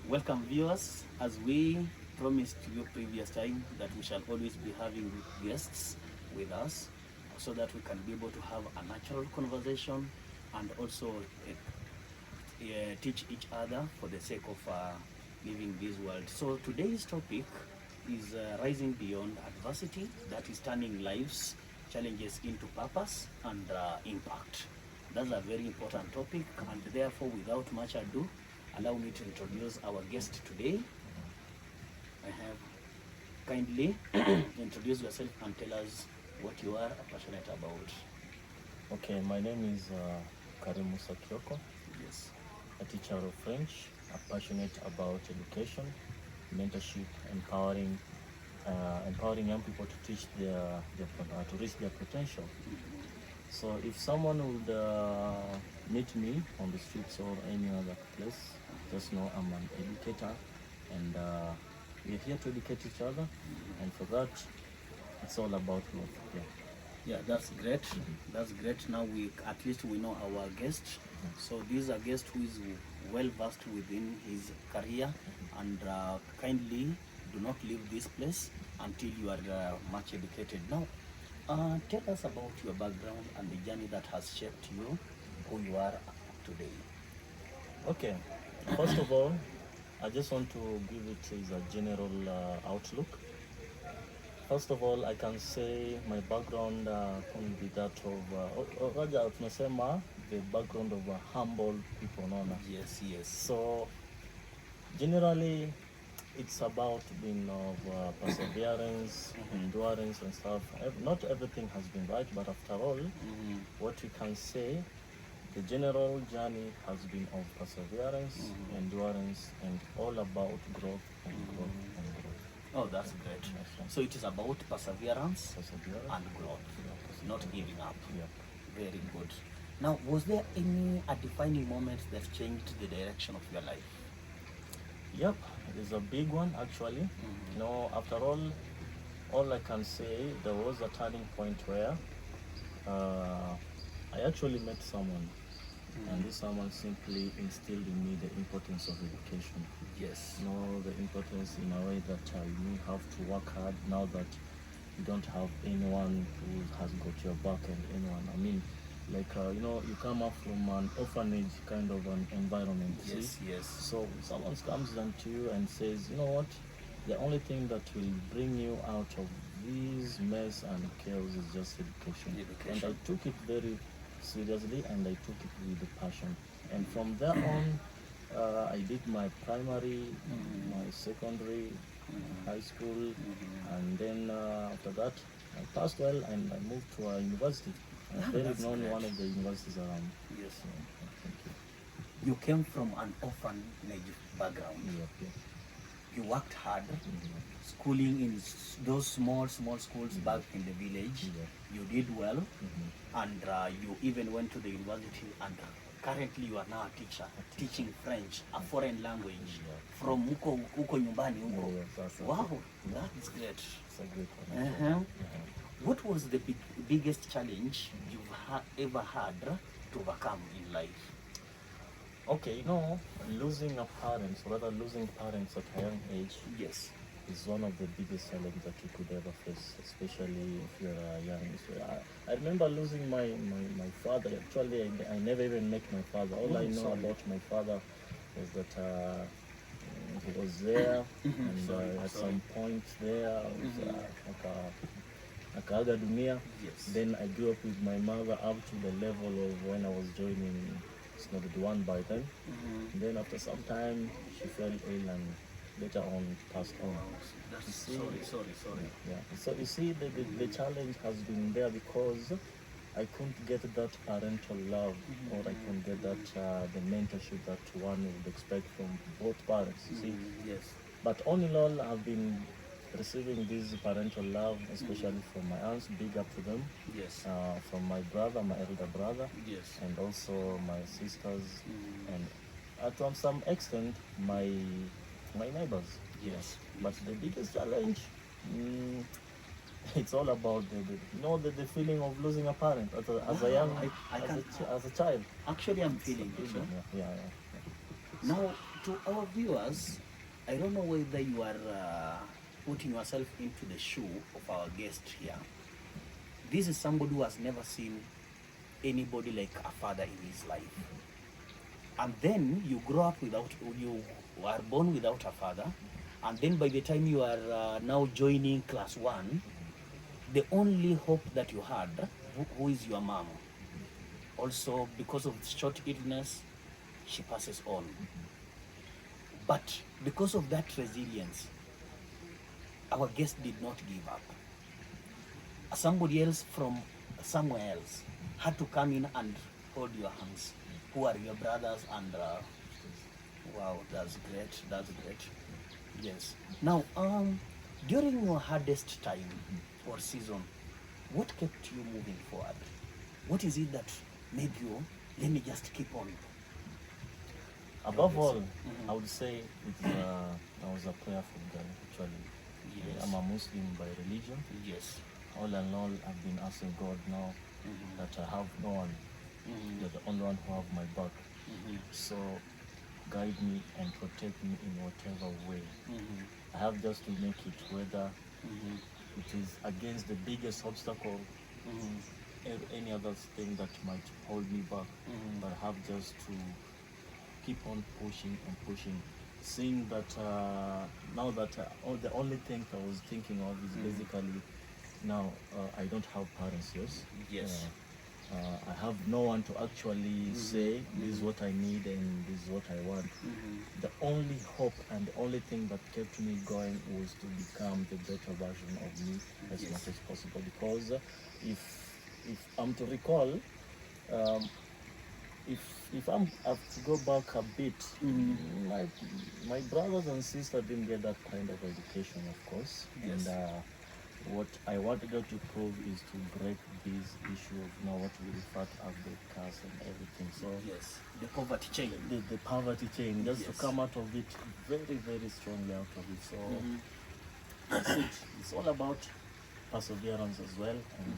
Welcome viewers, as we promised you previous time that we shall always be having guests with us so that we can be able to have a natural conversation and also teach each other for the sake of living this world. So today's topic is rising beyond adversity, that is turning lives challenges into purpose and impact. That's a very important topic, and therefore without much ado, allow me to introduce our guest today. I have kindly introduce yourself and tell us what you are passionate about. Okay, my name is Karim Kyoko, Yes. a teacher of French. I'm passionate about education, mentorship, empowering young people to to reach their potential. So if someone would meet me on the streets or any other place, just know I'm an educator, and we're here to educate each other. And for that, it's all about love. Yeah. Yeah, that's great. That's great. Now we at least we know our guest. So this is a guest who is well versed within his career, and kindly do not leave this place until you are much educated. Now, tell us about your background and the journey that has shaped you, who you are today. Okay. First of all, I just want to give it as a general outlook. First of all, I can say my background can be that of, raja tunasema the background of humble people, naona. Yes, yes. So generally, it's about being of perseverance, endurance, and stuff. Not everything has been right, but after all, what we can say, the general journey has been of perseverance, endurance, and all about growth and growth and growth. Oh, that's great. So it is about perseverance Perseverance and growth, not giving up. Yeah. Very good. Now, was there any a defining moment that changed the direction of your life? Yep, there's a big one actually. You know, after all I can say, there was a turning point where I actually met someone, and this someone simply instilled in me the importance of education. Yes. You know, the importance in a way that you have to work hard now that you don't have anyone who has got your back and anyone. I mean, like, you know, you come up from an orphanage kind of an environment. Yes, See? yes. So someone comes down to you and says, you know what, the only thing that will bring you out of this mess and chaos is just education. And I took it very seriously, and I took it with passion. And from there on, I did my primary, my secondary, high school, and then after that, I passed well and I moved to a university. Ah, Very that's known, great. one of the universities around. Yes. So, thank You came from an orphanage background. you. Yep, yep. You worked hard, schooling in those small schools back in the village. Yeah. You did well, and you even went to the university, and currently you are now a teacher, teaching French, a foreign language, from huko nyumbani huko. Yes, that's Wow, that's great. It's a great one. Uh-huh. What was the biggest challenge you've ever had to overcome in life? Okay, you know, losing a parent, or rather losing parents at a young age, Yes. is one of the biggest challenges that you could ever face, especially if you're young. So I remember losing my father. Actually, I never even met my father. All I know about my father was that he was there, and at some point there, was akaaga dunia. Yes. Then I grew up with my mother up to the level of when I was joining Snowbird 1 by then. Then after some time, she fell ill and later on passed on. That's, See? sorry. Yeah. So you see, the challenge has been there because I couldn't get that parental love, or I couldn't get that the mentorship that one would expect from both parents. You see, Yes. but all in all, I've been receiving this parental love, especially from my aunts. Big up to them. Yes. From my brother, my elder brother, Yes. and also my sisters, and to some extent my neighbors. Yes. But the biggest challenge, it's all about the feeling of losing a parent as a young I can, as a child. actually I'm feeling it. Yeah. Now, to our viewers, I don't know whether you are putting yourself into the shoe of our guest here. This is somebody who has never seen anybody like a father in his life. And then you grow up without, you are born without a father. And then by the time you are now joining class 1, the only hope that you had, who is your mom, also because of short illness, she passes on. But because of that resilience, our guest did not give up. Somebody else from somewhere else had to come in and hold your hands. Who are your brothers? And wow, that's great. That's great. Yes. Now, during your hardest time or season, what kept you moving forward? What is it that made you, let me just keep on? Above all, I would say I was a prayerful guy, actually. Yes. I'm a Muslim by religion. Yes. All in all, I've been asking God now that I have no one. You're the only one who have my back. So guide me and protect me in whatever way. I have just to make it, whether it is against the biggest obstacle, any other thing that might hold me back, but I have just to keep on pushing and pushing. Seeing that now that the only thing I was thinking of is basically now I don't have parents, yes? Yes. I have no one to actually say this is what I need and this is what I want. The only hope and the only thing that kept me going was to become the better version of me as much as possible. Because if I'm to recall, if I have to go back a bit, my brothers and sisters didn't get that kind of education, of course. Yes. And what I wanted to prove is to break this issue of now what we refer to as the curse and everything. So Yes. The poverty chain. the poverty chain, just to Yes. come out of it very, very strongly out of it. So that's it. It's all about perseverance as well, and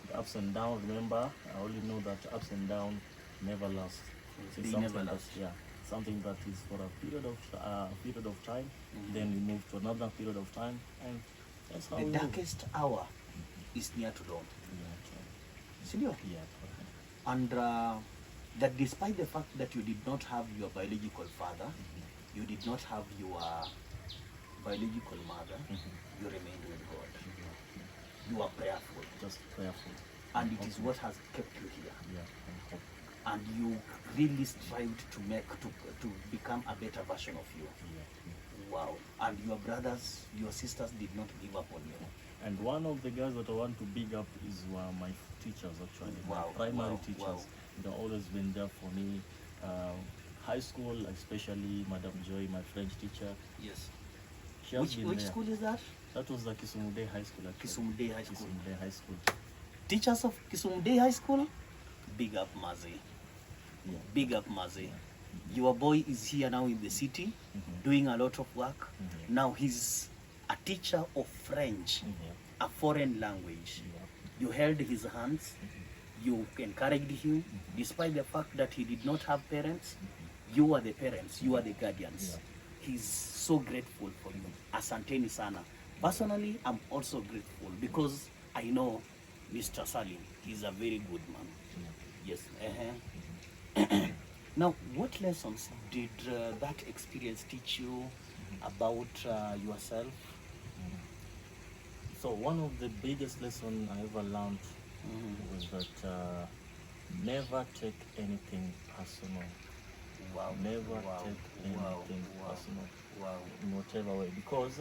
the ups and downs. Remember, I only know that ups and downs never last. They It's something never that, last. something that is for a period of time. Then we move to another period of time, and that's how The we live. darkest hour is near to dawn. Yeah, Senior. yeah. And that despite the fact that you did not have your biological father, you did not have your biological mother, you remained with God. You are prayerful. Just prayerful. And it is what has kept you here. Yeah, and hope. And you really strived to become a better version of you. Yeah. Wow. And your brothers, your sisters did not give up on you. And one of the guys that I want to big up is my teachers, actually. Wow, My primary wow, teachers. wow. They've always been there for me. High school, especially Madam Joy, my French teacher. Yes. She has been Which there. school is that? That was the Kisumu Day High School, actually. Kisumu Day High School. Kisumu Day High School. Teachers of Kisumu Day High School, big up Mazi. Yeah. Big up Mazi. Your boy is here now in the city, doing a lot of work. Now he's a teacher of French, a foreign language. You held his hands, you encouraged him, despite the fact that he did not have parents. You are the parents, you are the guardians. He's so grateful for you. Asanteni sana. Personally, I'm also grateful because I know Mr. Salim. He's a very good man. Yes. Now, what lessons did that experience teach you about yourself? So one of the biggest lessons I ever learned was that never take anything personal. Wow. Never Wow. take Wow. anything Wow. personal Wow. in whatever way, because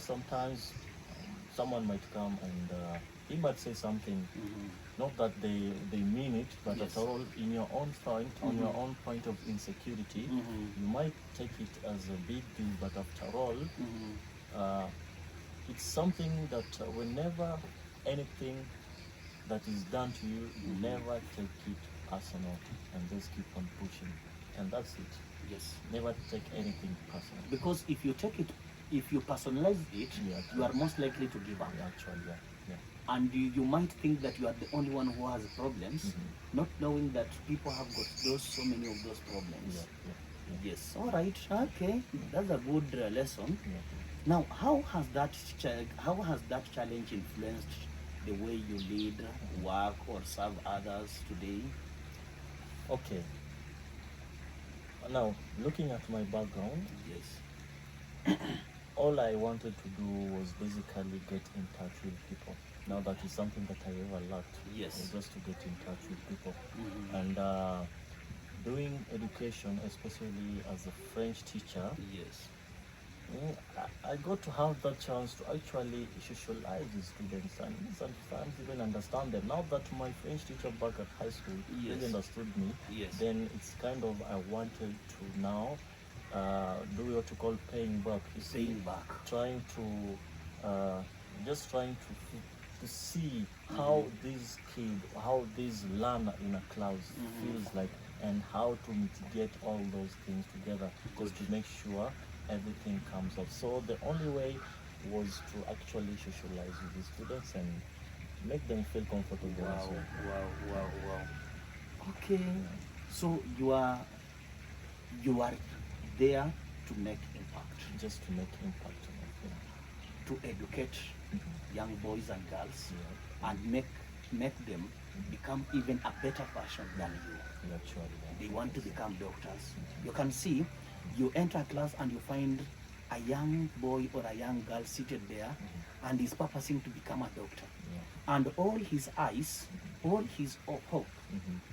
sometimes someone might come and he might say something, not that they mean it, but Yes. at all in your own point, on your own point of insecurity, you might take it as a big deal, but after all, it's something that whenever anything that is done to you, you never take it personal and just keep on pushing, and that's it. Yes. Never take anything personal. Because if you take it, if you personalize it, you are most likely to give up. Actually, yeah. And you might think that you are the only one who has problems, not knowing that people have got so many of those problems. Yes. All right. Okay. That's a good lesson. Yeah. Now, how has that challenge influenced the way you lead, work, or serve others today? Okay. Now, looking at my background, Yes. all I wanted to do was basically get in touch with people. Now that is something that I ever lacked. Yes. Was just to get in touch with people. Mhm. And doing education, especially as a French teacher, Yes. I got to have that chance to actually socialize with students and sometimes even understand them. Now that my French teacher back at high school Yes. really understood me, Yes. then it's kind of I wanted to now do what you call paying back. You see, Paying back. trying to just trying to see how this kid, how this learner in a class feels like, and how to mitigate all those things together, just to make sure everything comes up. So the only way was to actually socialize with the students and make them feel comfortable as Wow, well. wow, wow, wow. Okay. So you are there to make impact, Just to make impact on it. to educate young boys and girls, Yeah. and make them become even a better version than you. Yeah, actually. They want to become doctors. You can see, you enter a class and you find a young boy or a young girl seated there, and is purposing to become a doctor. Yeah. And all his eyes, all his hope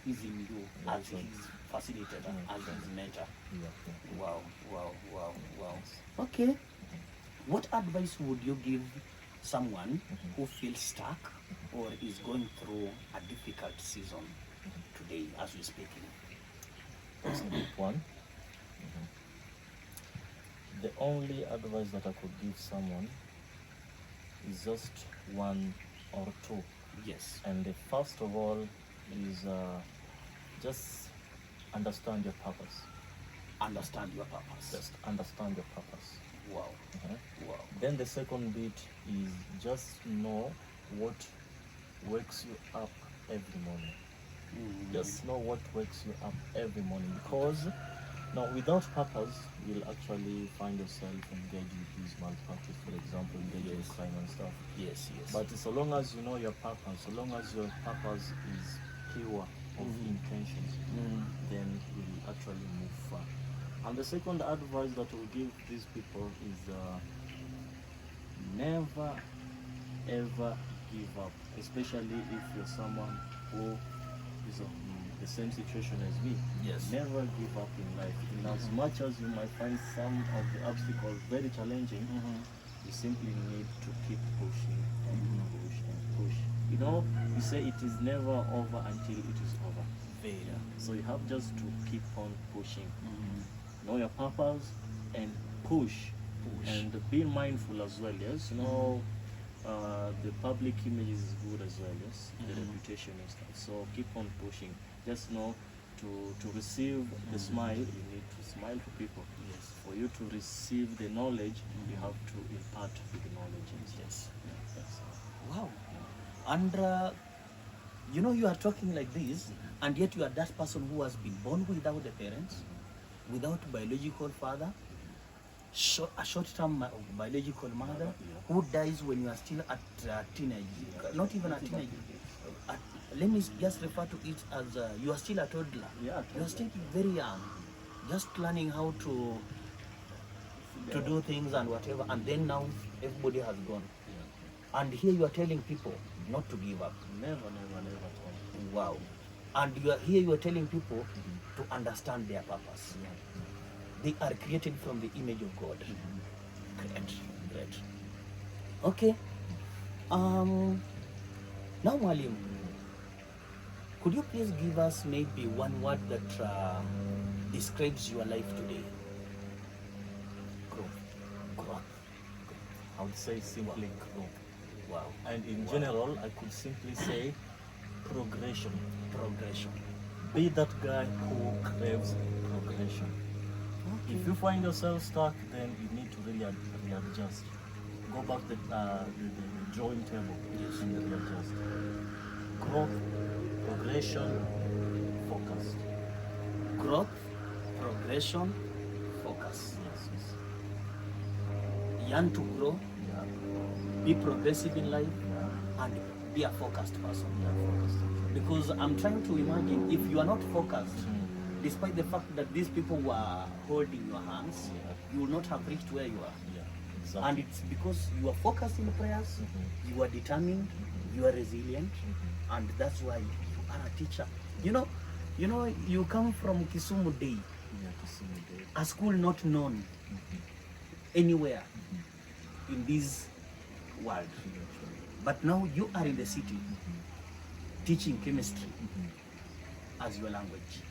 is in you Yeah, as sure. his facilitator, Yeah, as sure. his mentor. Yeah. Wow, wow, wow, wow. Okay. What advice would you give someone who feels stuck or is going through a difficult season today as we're speaking? That's a good one. The only advice that I could give someone is just one or two. Yes. And the first of all is just understand your purpose. Understand your purpose. Just understand your purpose. Wow. Wow. Then the second bit is just know what wakes you up every morning. Just know what wakes you up every morning, because now without purpose you'll actually find yourself engaged with these malpractice, for example, engaged with crime and stuff. Yes, yes. But so long as you know your purpose, so long as your purpose is pure of intentions, then you'll actually move far. And the second advice that we'll give these people is never ever give up, especially if you're someone who is in the same situation as me. Yes. Never give up in life. In as much as you might find some of the obstacles very challenging, you simply need to keep pushing and push and push. You know, you say it is never over until it is over. Very. So you have just to keep on pushing. Know your purpose and push. And be mindful as well, yes. You know, the public image is good as well, yes. The reputation and stuff. So keep on pushing. Just know to receive the smile, you need to smile for people. Yes. For you to receive the knowledge, you have to impart with the knowledge. Yes. Yes. Wow. And you know, you are talking like this, and yet you are that person who has been born without the parents, without biological father, a short-term biological mother, who dies when you are still at teenage, not even a teenage. Let me just refer to it as you are still a toddler. Yeah, You are still very young, just learning how to do things and whatever, and then now everybody has gone. And here you are telling people not to give up. Never, never, never at all. Wow. And you are telling people to understand their purpose. They are created from the image of God. Great, great. Okay. Now, Malim, could you please give us maybe one word that describes your life today? Growth. Growth. I would say simply growth. Wow. And in general, I could simply say progression. Progression. Be that guy who craves progression. If you find yourself stuck, then you need to really readjust. Go back to the drawing table and readjust. Growth, progression, focus. Growth, progression, yearn to grow, Yeah. be progressive in life, Yeah. and be a focused person. Yeah. Focused. Because I'm trying to imagine if you are not focused, despite the fact that these people were holding your hands, Yeah. you will not have reached where you are. Yeah. Exactly. And it's because you are focused in prayers, you are determined, you are resilient, and that's why you are a teacher. You come from Kisumu Day, Yeah. To see me there. a school not known anywhere in this world. But now you are in the city teaching chemistry as your language.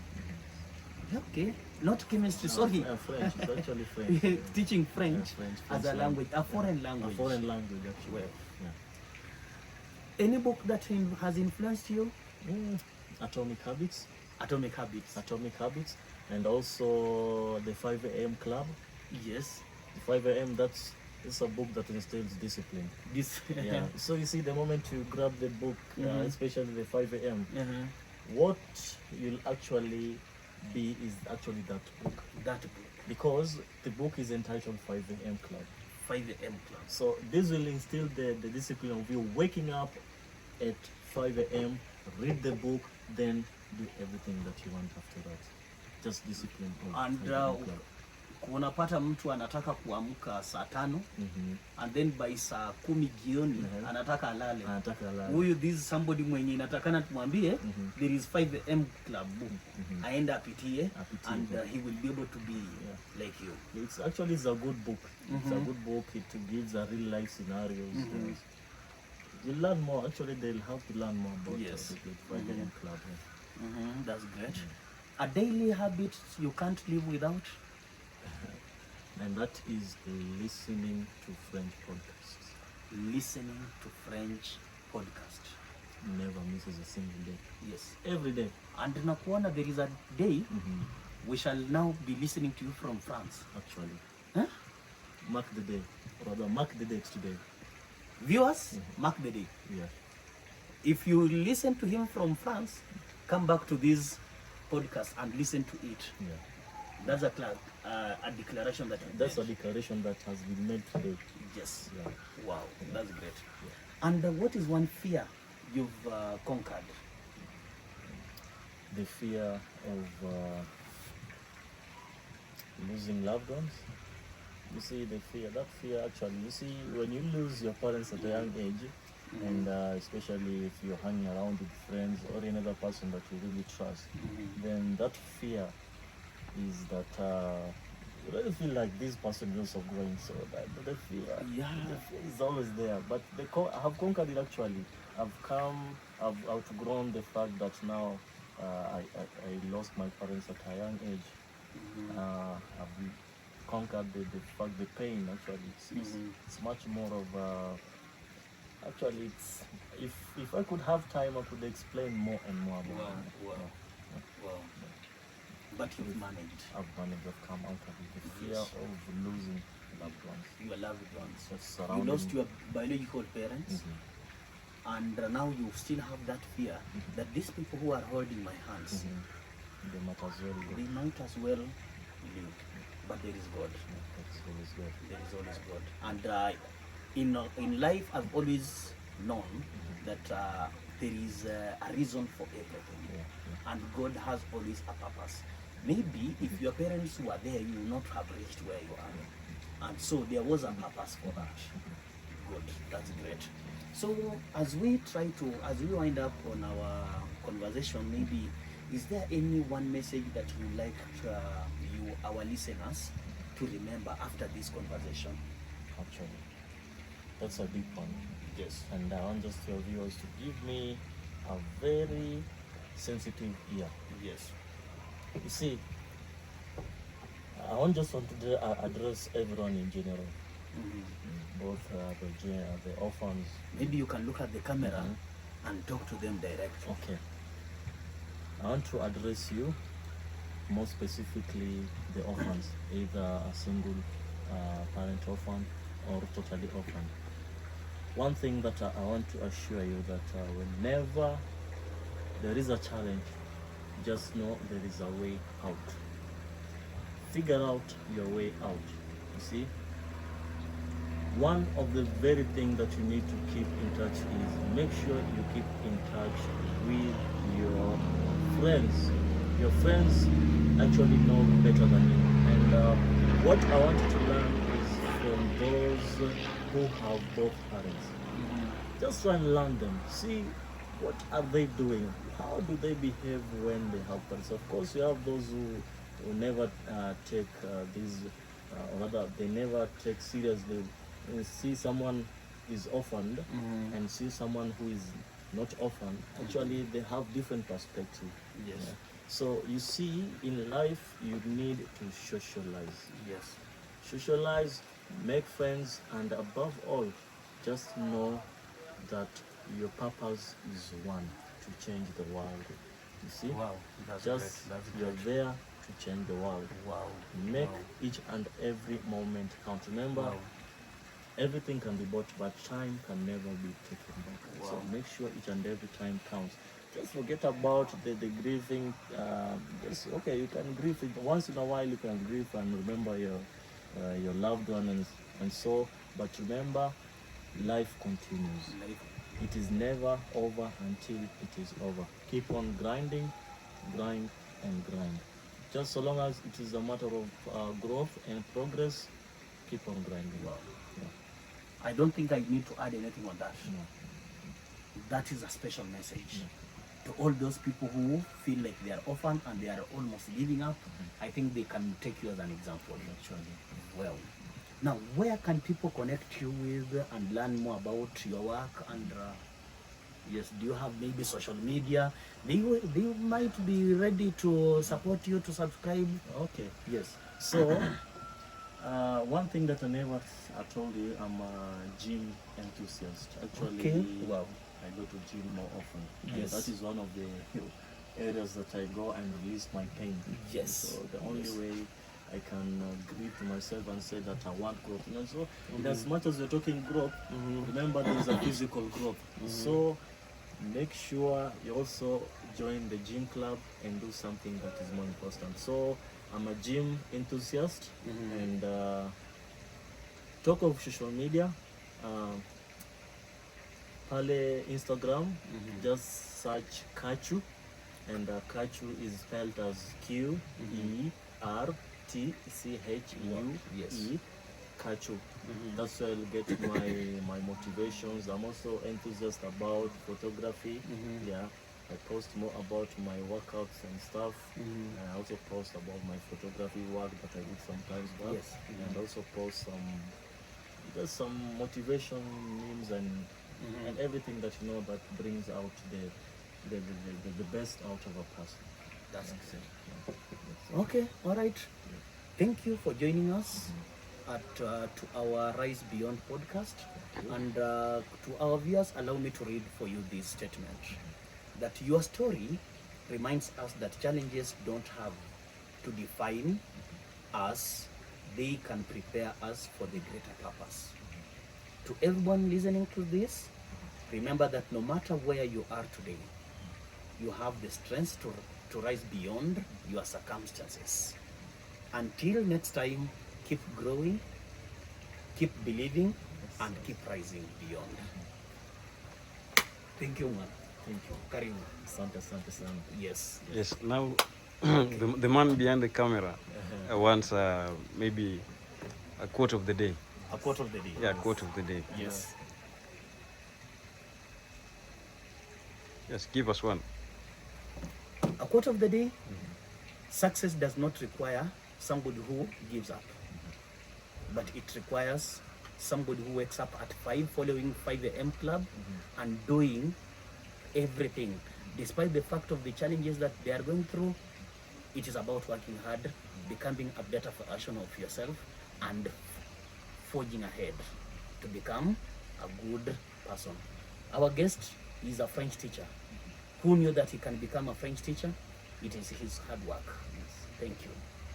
Okay, not chemistry, sorry. French. It's actually French. Teaching French, French as a language, a foreign language. A foreign language, actually. Well, Yeah. any book that has influenced you? Atomic Habits. Atomic Habits. Atomic Habits. And also the 5 a.m. Club. Yes. The 5 a.m. It's a book that instills discipline. This. Yeah. So you see, the moment you grab the book, especially the 5 a.m., what you'll actually be is actually that book. That book. Because the book is entitled 5 a.m. Club. 5 a.m. Club. So this will instill the discipline of you waking up at 5 a.m., read the book, then do everything that you want after that. Just discipline. And unapata mtu anataka kuamka saa 5 and then by saa 10 jioni anataka alale. Huyu this is somebody mwenye inatakana tumwambie there is 5 a.m. Club book. Aenda apitie and he will be able to be like you. It's actually a good book. It's a good book. It gives a real life scenarios. You learn more. Actually, they'll help you learn more about the 5 a.m. Club. That's great. A daily habit you can't live without? And that is listening to French podcasts. Listening to French podcast. Never misses a single day. Yes. Every day. And nakuona there is a day we shall now be listening to you from France. Actually. Huh? Mark the day. Rather, mark the date today. Viewers, mark the day. Yeah. If you listen to him from France, come back to this podcast and listen to it. Yeah. That's a declaration that That's a declaration that has been made today. Yes. Yeah. Wow, that's great. Yeah. And what is one fear you've conquered? The fear of losing loved ones. You see, that fear actually, you see, when you lose your parents at a young age, and especially if you're hanging around with friends or another person that you really trust, then that fear is that you really feel like this person is also growing, so that the fear is always there. But I have conquered it actually. I've outgrown the fact that now I lost my parents at a young age. I've conquered the fact, the pain actually. It's much more of actually, it's if I could have time, I could explain more and more about it. Wow. But you've managed. I've managed to come out of it. The fear of losing loved ones. Your loved ones. Just You lost your biological parents, and now you still have that fear that these people who are holding my hands, they might as well live. But there is God. That's always God. There is always God. And in life, I've always known that there is a reason for everything, and God has always a purpose. Maybe if your parents were there, you would not have reached where you are, and so there was a purpose for that. Good, that's great. So as we wind up on our conversation, maybe is there any one message that you would like our listeners to remember after this conversation? Actually, that's a deep one. Yes. And I want just your viewers to give me a very sensitive ear. Yes. You see, I want to address everyone in general, both the orphans. Maybe you can look at the camera and talk to them directly. Okay. I want to address you, more specifically the orphans, either a single parent orphan or totally orphan. One thing that I want to assure you that whenever there is a challenge, just know there is a way out. Figure out your way out. You see, one of the very things that you need to keep in touch is make sure you keep in touch with your friends. Your friends actually know better than you. And what I want you to learn is from those who have both parents. Just try and learn them. See what are they doing? How do they behave when they have parents? Of course, you have those who never take these, or rather, they never take seriously. You see someone is orphaned and see someone who is not orphaned. Actually, they have different perspective. Yes. Yeah. So you see, in life, you need to socialize. Yes. Socialize, make friends, and above all, just know that your purpose is one, to change the world. You see? Wow, that's just great. That's you're great. there to change the world. Wow. Make Wow. each and every moment count. Remember, Wow. everything can be bought, but time can never be taken back. Wow. So make sure each and every time counts. Just forget about the grieving. Just okay, you can grieve it once in a while. You can grieve and remember your loved one and so. But remember, life continues. Life. It is never over until it is over. Keep on grinding, grind and grind. Just so long as it is a matter of growth and progress, keep on grinding. Wow. Yeah. I don't think I need to add anything on that. No. That is a special message. To all those people who feel like they are orphan and they are almost giving up, I think they can take you as an example. Actually. Well, now where can people connect you with and learn more about your work? And yes, do you have maybe social media? They might be ready to support you, to subscribe. Okay. Yes. So, one thing that I told you, I'm a gym enthusiast. Actually, Okay. Wow. I go to gym more often. Yes. And that is one of the areas that I go and release my pain. Yes. So the only Yes. way I can grieve to myself and say that I want growth. You know, so in as much as we're talking growth, remember there is a physical growth. So make sure you also join the gym club and do something that is more important. So I'm a gym enthusiast and talk of social media. Pale Instagram, just search Kachu, and Kachu is spelled as QERTCHUE, Yes. Kachu. That's where I'll get my motivations. I'm also enthusiast about photography. Yeah, I post more about my workouts and stuff. I also post about my photography work that I did sometimes back. Yes. And also post some motivation memes and everything that you know that brings out the best out of a person. That's That's it. it. Yeah. Okay, all right. Thank you for joining us at to our Rise Beyond podcast. And to our viewers, allow me to read for you this statement. That your story reminds us that challenges don't have to define us, they can prepare us for the greater purpose. To everyone listening to this, remember that no matter where you are today, you have the strength to rise beyond your circumstances. Until next time, keep growing, keep believing, and keep rising beyond. Thank you, man. Thank you. Karibu. Asante sana. Yes. Yes, now the man behind the camera wants maybe a quote of the day. A quote of the day. Yeah, quote of the day. Yes. Yes, give us one. A quote of the day. Success does not require somebody who gives up, but it requires somebody who wakes up at 5 following 5 a.m. club and doing everything. Despite the fact of the challenges that they are going through, it is about working hard, becoming a better version of yourself, and forging ahead to become a good person. Our guest is a French teacher. Who knew that he can become a French teacher? It is his hard work. Thank you.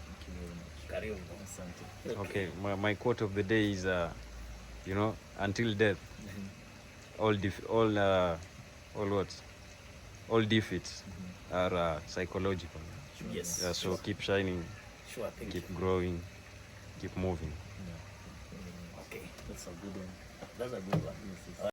Thank you very much. Karibu. Asante. Okay, my quote of the day is, until death, all defeats are psychological. Yes. Yeah, so keep shining, Sure. Thank keep you. growing, keep moving. Yeah. Okay. That's That's a good one. That's a good one. Yes, yes.